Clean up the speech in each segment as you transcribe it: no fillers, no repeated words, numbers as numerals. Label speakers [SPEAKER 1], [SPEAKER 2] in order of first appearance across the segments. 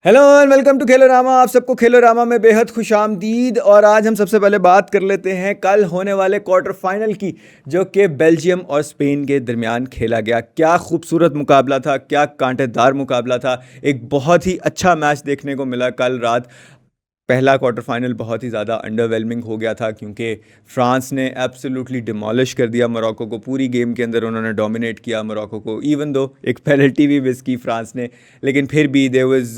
[SPEAKER 1] Hello and welcome to Khelorama. आप सबको खेलोरामा में बेहद खुशामदीद। और आज हम सबसे पहले बात कर लेते हैं कल होने वाले क्वार्टर फाइनल की, जो कि बेल्जियम और स्पेन के दरमियान खेला गया। क्या खूबसूरत मुकाबला था, क्या कांटेदार मुकाबला था। एक बहुत ही अच्छा मैच देखने को मिला कल रात। पहला क्वार्टर फाइनल बहुत ही ज़्यादा अंडरवेलमिंग हो गया था, क्योंकि फ्रांस ने एब्सोल्युटली डिमोलिश कर दिया मोरक्को को। पूरी गेम के अंदर उन्होंने डोमिनेट किया मोरक्को को, इवन दो एक पेनल्टी भी मिस की फ्रांस ने। लेकिन फिर भी there was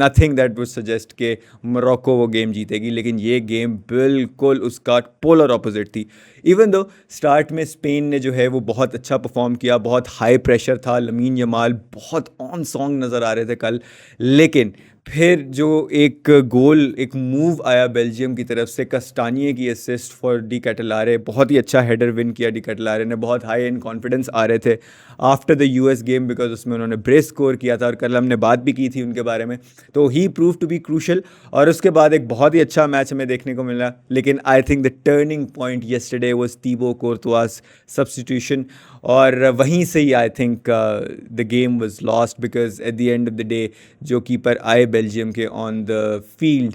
[SPEAKER 1] nothing that would suggest कि मोरक्को वो गेम जीतेगी। लेकिन ये गेम बिल्कुल उसका पोलर ऑपोजिट थी। इवन दो स्टार्ट में स्पेन ने जो है वो बहुत अच्छा परफॉर्म किया, बहुत हाई प्रेशर था, लमीन यमाल बहुत ऑन सॉन्ग नज़र आ रहे थे कल। लेकिन फिर जो एक गोल, एक मूव आया बेल्जियम की तरफ से, कस्टानिये की असिस्ट फॉर डी कैटलारे, बहुत ही अच्छा हेडर विन किया डी कैटलारे ने। बहुत हाई एंड कॉन्फिडेंस आ रहे थे after the US game, because उसमें उन्होंने ब्रेस स्कोर किया था और कल हमने बात भी की थी उनके बारे में। तो ही प्रूव टू बी क्रूशल। और उसके बाद एक बहुत ही अच्छा मैच हमें देखने को मिला। लेकिन I think the turning point yesterday was Thibaut Courtois substitution. और वहीं से ही I think the game was lost, because at the end of the day जो कीपर आए बेल्जियम के on the field,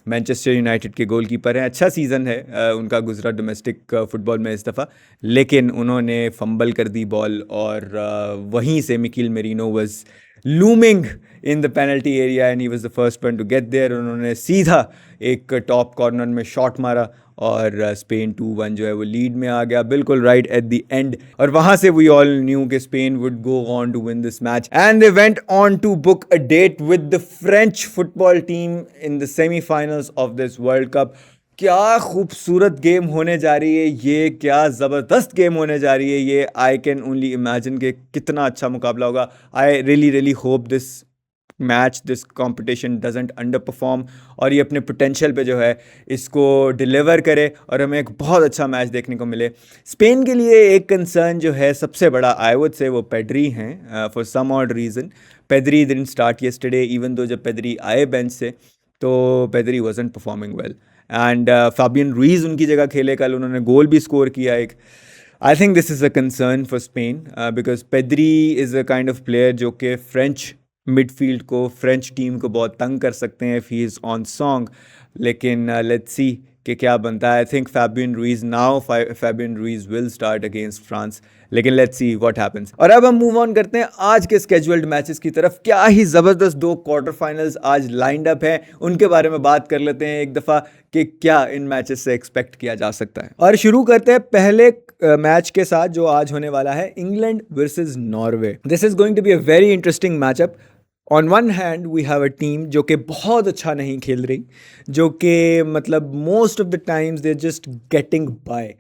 [SPEAKER 1] Manchester United के गोलकीपर हैं। अच्छा सीज़न है उनका गुजरा डोमेस्टिक फुटबॉल में इस दफ़ा। लेकिन उन्होंने फंबल कर दी बॉल, और वहीं से Mikel Merino was looming in the penalty area and he was the first one to get there. उन्होंने सीधा एक टॉप कॉर्नर में शॉट मारा और स्पेन 2-1 जो है वो लीड में आ गया, बिल्कुल राइट एट द एंड। और वहाँ से वी ऑल न्यू कि Spain would go on to win this match, and they went on to book a date with the French football team in the semifinals of this World Cup. क्या खूबसूरत game होने जा रही है ये, क्या ज़बरदस्त गेम होने जा रही है ये। आई कैन ओनली इमेजिन कि कितना अच्छा मुकाबला होगा। I really really hope this match, this competition doesn't under perform, और ये अपने पोटेंशियल पे जो है इसको डिलीवर करे और हमें एक बहुत अच्छा मैच देखने को मिले। स्पेन के लिए एक कंसर्न जो है सबसे बड़ा, आई वुड से, वो पेड्री हैं। For some odd reason Pedri didn't start yesterday, even though जब पेड्री आए बेंच से तो Pedri wasn't performing well. And Fabian Ruiz उनकी जगह खेले कल, उन्होंने गोल भी स्कोर किया एक। I think this is a concern for Spain, because Pedri is a kind of player जो कि फ्रेंच मिडफील्ड को, फ्रेंच टीम को बहुत तंग कर सकते हैं if he is on song. लेकिन लेट्स सी कि क्या बनता है। I think Fabian Ruiz now, Fabian Ruiz will start against France. लेकिन लेट्स सी व्हाट हैपेंस। और अब हम मूव ऑन करते हैं आज के स्केड्यूल्ड मैचेस की तरफ। क्या ही ज़बरदस्त दो क्वार्टर फाइनल्स आज लाइंड अप हैं, उनके बारे में बात कर लेते हैं एक दफ़ा कि क्या इन मैचेस से एक्सपेक्ट किया जा सकता है। और शुरू करते हैं पहले मैच के साथ जो आज होने वाला है, England versus Norway. This is going to be a very interesting matchup. On one hand we have a team जो कि बहुत अच्छा नहीं खेल रही, जो कि मतलब most of the times they just getting by.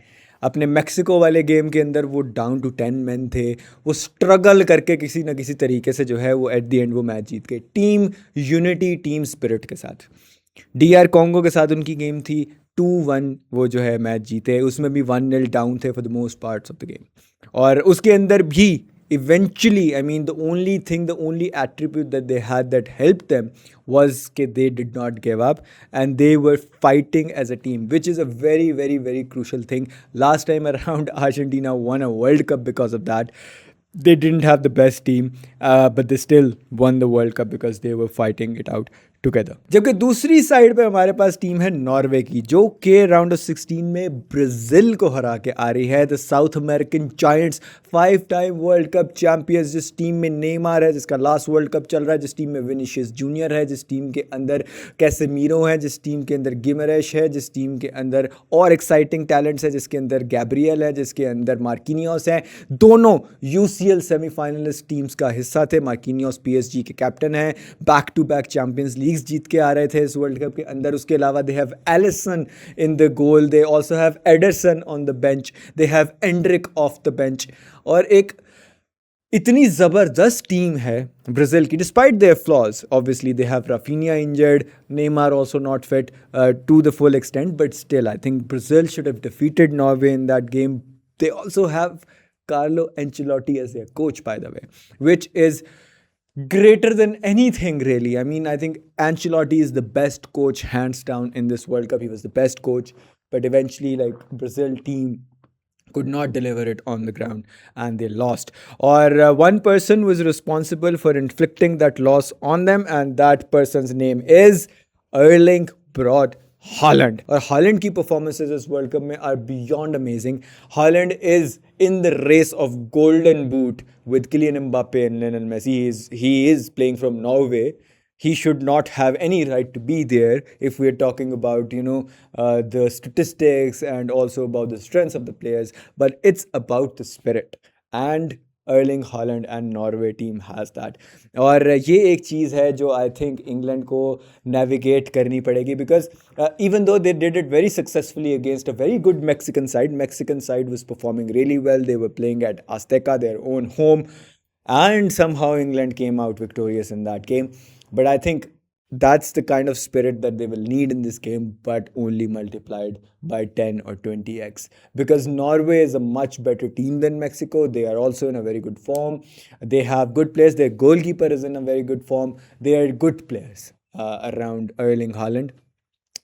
[SPEAKER 1] अपने मेक्सिको वाले गेम के अंदर वो डाउन टू 10 मैन थे, वो स्ट्रगल करके किसी ना किसी तरीके से जो है वो एट द एंड वो मैच जीत गए, टीम यूनिटी, टीम स्पिरिट के साथ। डीआर कॉन्गो के साथ उनकी गेम थी, 2-1 वो जो है मैच जीते, उसमें भी 1-0 डाउन थे for the most parts of the game. और उसके अंदर भी eventually, I mean, the only thing, the only attribute that they had that helped them was that they did not give up and they were fighting as a team, which is a very, very, very crucial thing. Last time around, Argentina won a World Cup because of that. They didn't have the best team, but they still won the World Cup because they were fighting it out together. जबकि दूसरी side पे हमारे पास team है Norway की, जो के round of 16 में Brazil को हरा के आ रही है। The south American giants, 5 time world cup champions, जिस टीम में नेमार है जिसका लास्ट वर्ल्ड कप चल रहा है, जिस टीम में विनीशियस जूनियर है, जिस टीम के अंदर कैसेमीरो है, जिस टीम के अंदर गिमरेश है, जिस टीम के अंदर और एक्साइटिंग टैलेंट्स है, जिसके अंदर गैब्रियल है, जिसके अंदर मार्किनियोस है। दोनों यूसीएल सेमीफाइनलिस्ट टीम्स का हिस्सा थे। मार्किनियोस पीएसजी के कैप्टन हैं, back to back champions leagues जीत के आ रहे थे इस वर्ल्ड कप के अंदर। उसके अलावा they have Alisson in the goal, they also have Ederson on the bench, they have Endrick off the bench. और एक इतनी ज़बरदस्त टीम है ब्राज़ील की, despite their flaws. Obviously they have Raphinha injured, Neymar also not fit to the full extent, but still I think Brazil should have defeated Norway in that game. They also have Carlo Ancelotti as their coach, by the way, which is greater than anything, really. I mean, I think Ancelotti is the best coach, hands down, in this World Cup. He was the best coach, but eventually, like, Brazil team could not deliver it on the ground and they lost. Or one person was responsible for inflicting that loss on them, and that person's name is Erling Brod Haaland. और Haaland की performances इस World Cup में are beyond amazing. Haaland is in the race of golden boot with Kylian Mbappe and Lionel Messi. He is playing from Norway. He should not have any right to be there if we're talking about the statistics and also about the strengths of the players, but it's about the spirit, and Erling Haaland and Norway team has that. और ये एक चीज़ है जो I think England को navigate करनी पड़ेगी, because even though they did it very successfully against a very good Mexican side was performing really well. They were playing at Azteca, their own home, and somehow England came out victorious in that game. But I think that's the kind of spirit that they will need in this game, but only multiplied by 10 or 20x. Because Norway is a much better team than Mexico. They are also in a very good form. They have good players. Their goalkeeper is in a very good form. They are good players around Erling Haaland.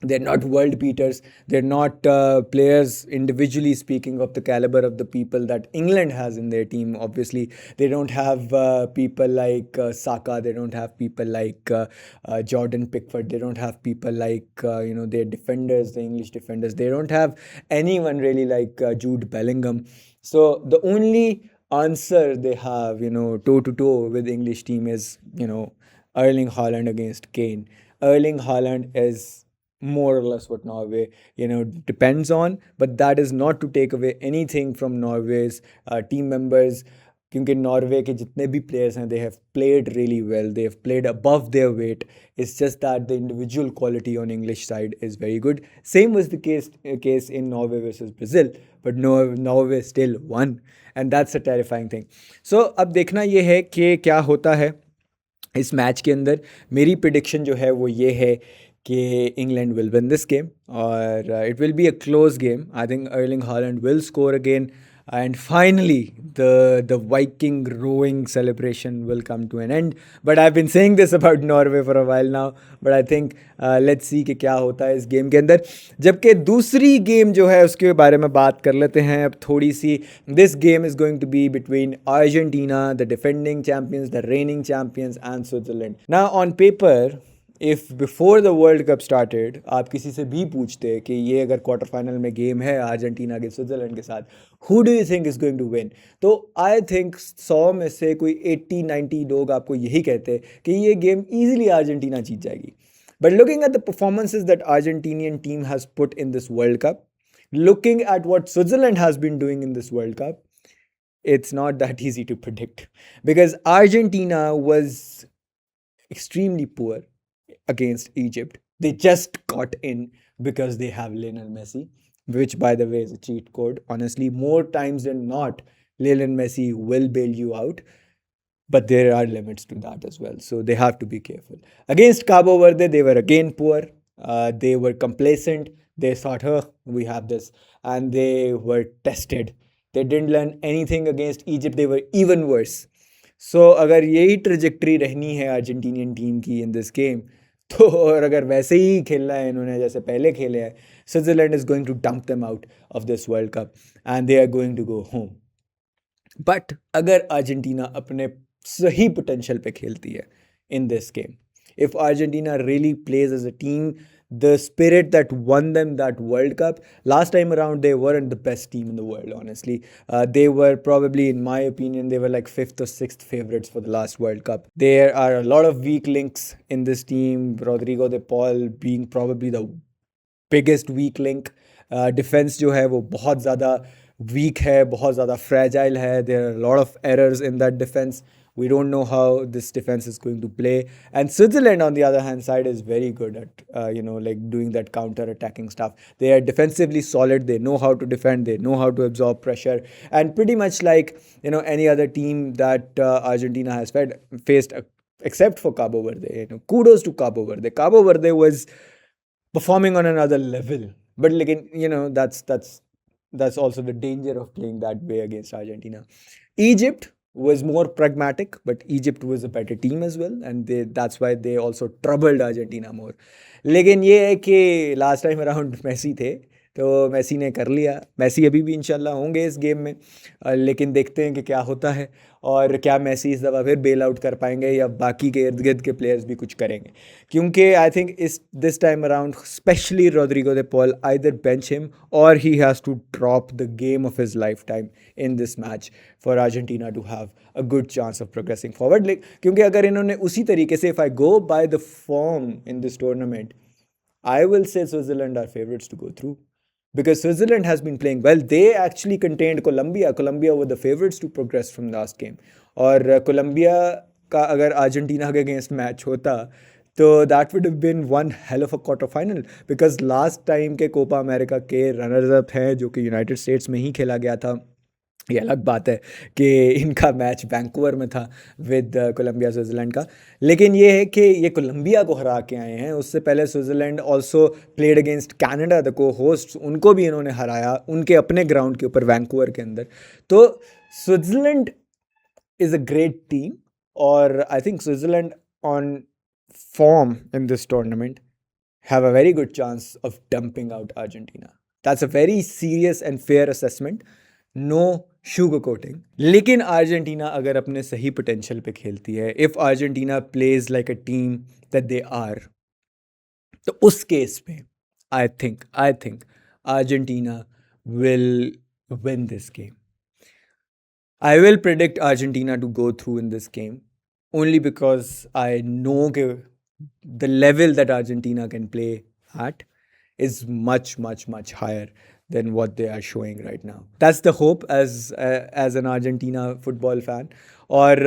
[SPEAKER 1] They're not world beaters. They're not players, individually speaking, of the caliber of the people that England has in their team. Obviously, they don't have people like Saka. They don't have people like Jordan Pickford. They don't have people like their defenders, the English defenders. They don't have anyone really like Jude Bellingham. So the only answer they have, toe to toe with English team is Erling Haaland against Kane. Erling Haaland is more or less what Norway, depends on. But that is not to take away anything from Norway's team members. क्योंकि Norway के जितने भी players हैं, they have played really well, they have played above their weight. It's just that the individual quality on English side is very good. Same was the case in Norway versus Brazil, but Norway still won, and that's a terrifying thing. So अब देखना ये है कि क्या होता है इस match के अंदर. मेरी प्रिडिक्शन जो है वो ये है कि England will win this game, और it will be a close game. I think Erling Haaland will score again, and finally the Viking rowing celebration will come to an end. But I've been saying this about Norway for a while now, but I think let's see कि क्या होता है इस गेम के अंदर. जबकि दूसरी गेम जो है उसके बारे में बात कर लेते हैं अब थोड़ी सी. This game is going to be between Argentina, the defending champions, the reigning champions, and Switzerland. Now on paper, if before the world cup started आप किसी से भी पूछते कि ये अगर क्वार्टर फाइनल में गेम है अर्जेंटीना के स्विट्ज़रलैंड के साथ, who do you think is going to win, तो आई थिंक 100 में से कोई 80-90 लोग आपको यही कहते कि ये गेम ईजिली अर्जेंटीना जीत जाएगी. But looking at the performances that Argentinian team has put in this World cup, looking at what Switzerland has been doing in this World Cup, it's not that easy to predict, because Argentina was extremely poor against Egypt. They just got in because they have Lionel Messi, which by the way is a cheat code. Honestly, more times than not, Lionel Messi will bail you out, but there are limits to that as well. So they have to be careful. Against Cabo Verde, they were again poor. They were complacent. They thought, oh, we have this. And they were tested. They didn't learn anything against Egypt. They were even worse. So अगर यही trajectory रहनी है Argentinian team की इन this game, तो और अगर वैसे ही खेलना है इन्होंने जैसे पहले खेले हैं, Switzerland is going to dump them out of this World Cup and they are going to go home. But अगर अर्जेंटीना अपने सही पोटेंशियल पे खेलती है in this game, if Argentina really plays as a team, the spirit that won them that World Cup. Last time around, they weren't the best team in the world, honestly. They were probably, in my opinion, they were like 5th or 6th favorites for the last World Cup. There are a lot of weak links in this team, Rodrigo de Paul being probably the biggest weak link. Defense जो है वो बहुत ज़्यादा weak है, बहुत ज़्यादा fragile है. There are a lot of errors in that defense. We don't know how this defense is going to play. And Switzerland, on the other hand side, is very good at, like doing that counter-attacking stuff. They are defensively solid. They know how to defend. They know how to absorb pressure. And pretty much like, any other team that Argentina has faced, except for Cabo Verde. Kudos to Cabo Verde. Cabo Verde was performing on another level. But, that's also the danger of playing that way against Argentina. Egypt was more pragmatic, but Egypt was a better team as well, and that's why they also troubled Argentina more. लेकिन ये है कि last time around Messi थे, तो मैसी ने कर लिया। मैसी अभी भी इंशाल्लाह होंगे इस गेम में, लेकिन देखते हैं कि क्या होता है और क्या मैसी इस दफ़ा फिर बेल आउट कर पाएंगे या बाकी के इर्द गिर्द के प्लेयर्स भी कुछ करेंगे। क्योंकि आई थिंक इस this time around specially Rodrigo de Paul either bench him और he has to drop the game of his life time in this match for Argentina to have a good chance of progressing forward. क्योंकि अगर इन्होंने उसी तरीके से, if I go by the form in this tournament, I will say Switzerland are favorites to go through because Switzerland has been playing well. They actually contained Colombia. Colombia were the favorites to progress from last game. और Colombia का अगर Argentina के against match होता तो that would have been one hell of a quarter final, because last time के Copa America के runners up हैं जो कि यूनाइटेड स्टेट्स में ही खेला गया था। ये अलग बात है कि इनका मैच वैंकूवर में था विद कोलंबिया स्विट्ज़रलैंड का, लेकिन ये है कि ये कोलंबिया को हरा के आए हैं। उससे पहले Switzerland also played against Canada the को होस्ट, उनको भी इन्होंने हराया उनके अपने ग्राउंड के ऊपर वैंकूवर के अंदर। तो Switzerland is a great team और I think Switzerland on form in this tournament have a very good chance of dumping out Argentina. That's a very serious and fair assessment. No sugarcoating. लेकिन Argentina अगर अपने सही potential पे खेलती है, if Argentina plays like a team that they are, तो उस case में I think Argentina will win this game. I will predict Argentina to go through in this game only because I know the level that Argentina can play at is much higher than what they are showing right now. That's the hope as an Argentina football fan. और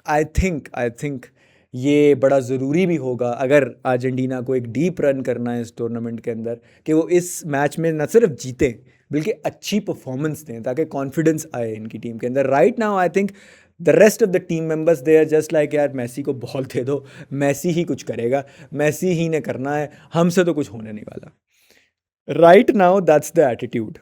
[SPEAKER 1] I think ये बड़ा ज़रूरी भी होगा अगर Argentina को एक deep run करना है इस टूर्नामेंट के अंदर, कि वो इस मैच में न सिर्फ जीतें बल्कि अच्छी परफॉर्मेंस दें ताकि कॉन्फिडेंस आए इनकी टीम के अंदर. Right now I think the rest of the team members they are just like यार मैसी को बॉल दे दो, मैसी ही कुछ करेगा, मैसी ही ने करना है, हमसे तो कुछ होने नहीं वाला. Right now that's the attitude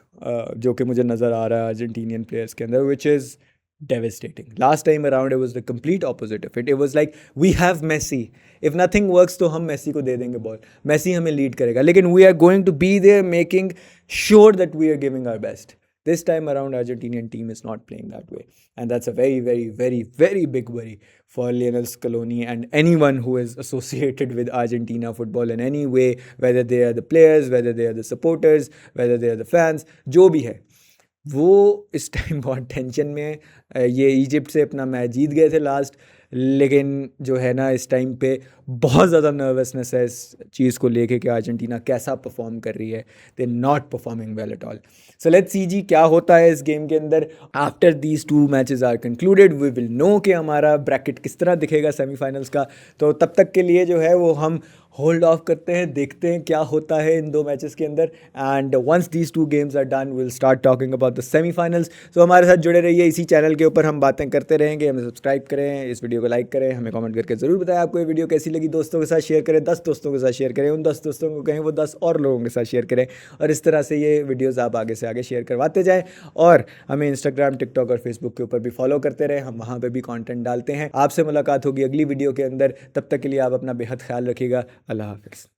[SPEAKER 1] जो कि मुझे नज़र आ रहा है अर्जेंटीनियन प्लेयर्स के अंदर, which is devastating. Last time around it was the complete opposite of it. It was like we have Messi. If nothing works तो हम मेसी को दे देंगे बॉल, मेसी हमें लीड करेगा, लेकिन we are going to be there making sure that we are giving our best. This time around Argentinian team is not playing that way, and that's a very big worry for Lionel Scaloni and anyone who is associated with Argentina football in any way, whether they are the players, whether they are the supporters, whether they are the fans, जो भी है वो इस time बहुत tension में है. ये Egypt से अपना मैच जीत गए थे लास्ट, लेकिन जो है ना इस टाइम पे बहुत ज़्यादा नर्वसनेस है इस चीज़ को लेके कि अर्जेंटीना कैसा परफॉर्म कर रही है. They not performing well at all. So let's see जी क्या होता है इस गेम के अंदर. After these 2 matches are concluded we will know कि हमारा ब्रैकेट किस तरह दिखेगा सेमीफाइनल्स का. तो तब तक के लिए जो है वो हम होल्ड ऑफ करते हैं, देखते हैं क्या होता है इन 2 मैचेस के अंदर. And once these 2 games are done will start talking about the semifinals. तो हमारे साथ जुड़े रहिए, इसी चैनल के ऊपर हम बातें करते रहेंगे. हमें सब्सक्राइब करें, इस वीडियो को लाइक करें, हमें कमेंट करके ज़रूर बताएं आपको ये वीडियो कैसी लगी. दोस्तों के साथ शेयर करें, 10 दोस्तों के साथ शेयर करें, उन 10 दोस्तों को कहें वो 10 और लोगों के साथ शेयर करें, और इस तरह से ये वीडियोज़ आप आगे से आगे शेयर करवाते जाएँ. और हमें इंस्टाग्राम, टिकटॉक और फेसबुक के ऊपर भी फॉलो करते रहें, हम वहाँ पर भी कॉन्टेंट डालते हैं. आपसे मुलाकात होगी अगली वीडियो के अंदर. तब तक के लिए आप अपना बेहद ख्याल रखिएगा. अल्लाह हाफिज़.